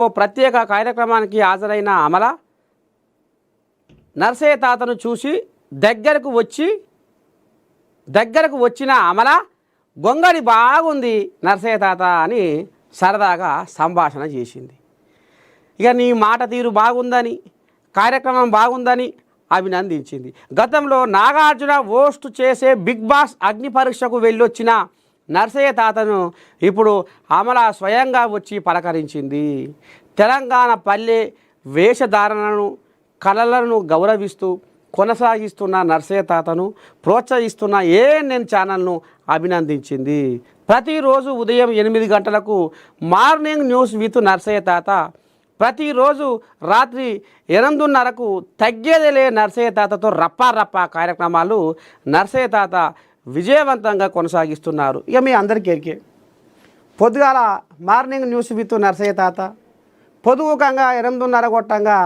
ఓ ప్రత్యేక కార్యక్రమానికి హాజరైన అమల నర్సయ్య తాతను చూసి దగ్గరకు వచ్చిన అమల గొంగడి బాగుంది నర్సయ్య తాత అని సరదాగా సంభాషణ చేసింది. ఇక నీ మాట తీరు బాగుందని, కార్యక్రమం బాగుందని అభినందించింది. గతంలో నాగార్జున హోస్ట్ చేసే బిగ్ బాస్ అగ్ని పరీక్షకు వెళ్ళొచ్చిన నర్సయ్య తాతను ఇప్పుడు అమల స్వయంగా వచ్చి పలకరించింది. తెలంగాణ పల్లె వేషధారణను, కళలను గౌరవిస్తూ కొనసాగిస్తున్న నర్సయ్య తాతను ప్రోత్సహిస్తున్న ఏఎన్ఎన్ ఛానల్ను అభినందించింది. ప్రతిరోజు ఉదయం 8 గంటలకు మార్నింగ్ న్యూస్ విత్ నర్సయ్య తాత, ప్రతిరోజు రాత్రి 8:30కు తగ్గేదేలే నర్సయ్య తాతతో రప్పా కార్యక్రమాలు నర్సయ్య తాత విజయవంతంగా కొనసాగిస్తున్నారు. ఇక మీ అందరికీ ఎరికే పొద్దుగాల మార్నింగ్ న్యూస్ విత్ నర్సయ్య తాత, పొదుగుకంగా 8:30 కొట్టంగా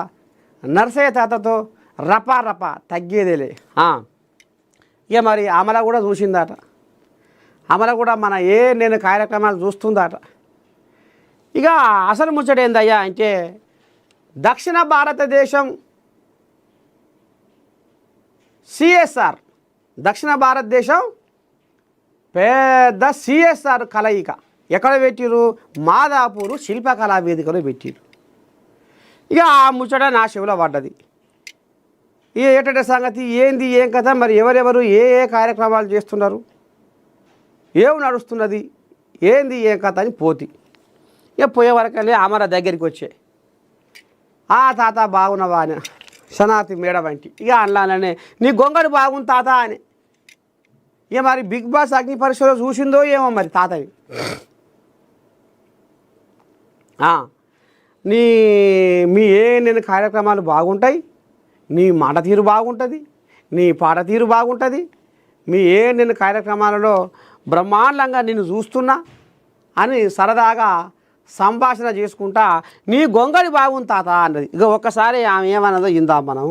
నర్సయ్య తాతతో రపా తగ్గేదేలే. ఇక మరి అమల కూడా చూసిందట, అమల కూడా మన నేను కార్యక్రమాలు చూస్తుందట. ఇక అసలు ముచ్చట ఏందయ్యా అంటే దక్షిణ భారతదేశం సిఎస్ఆర్, దక్షిణ భారతదేశం పెద్ద సిఎస్ఆర్ కలయిక ఎక్కడ పెట్టిరు? మాదాపూరు శిల్పకళా వేదికలో పెట్టిరు. ఇక ఆ ముచ్చట నా చెవిలో పడ్డది. ఇక ఏటంటే సంగతి ఏంది, ఏం కథ, మరి ఎవరెవరు ఏ కార్యక్రమాలు చేస్తున్నారు, ఏం నడుస్తున్నది, ఏంది ఏం కథ అని పోతి. ఇక పోయే వరకనే అమర దగ్గరికి వచ్చే తాత బాగున్నావా అని సనాతి మేడ వంటి ఇక అనలానే నీ గొంగడి బాగుంది తాత అని. ఇక మరి బిగ్ బాస్ అగ్ని పరీక్షలో చూసిందో ఏమో మరి తాతవి. మీ నేను కార్యక్రమాలు బాగుంటాయి, నీ మాట తీరు బాగుంటుంది, నీ పాట తీరు బాగుంటుంది, మీ నేను కార్యక్రమాలలో బ్రహ్మాండంగా నిన్ను చూస్తున్నా అని సరదాగా సంభాషణ చేసుకుంటా నీ గొంగడి బాగుంది తాత అన్నది. ఇక ఒక్కసారి ఆమె ఏమన్నదో ఇందాం మనం.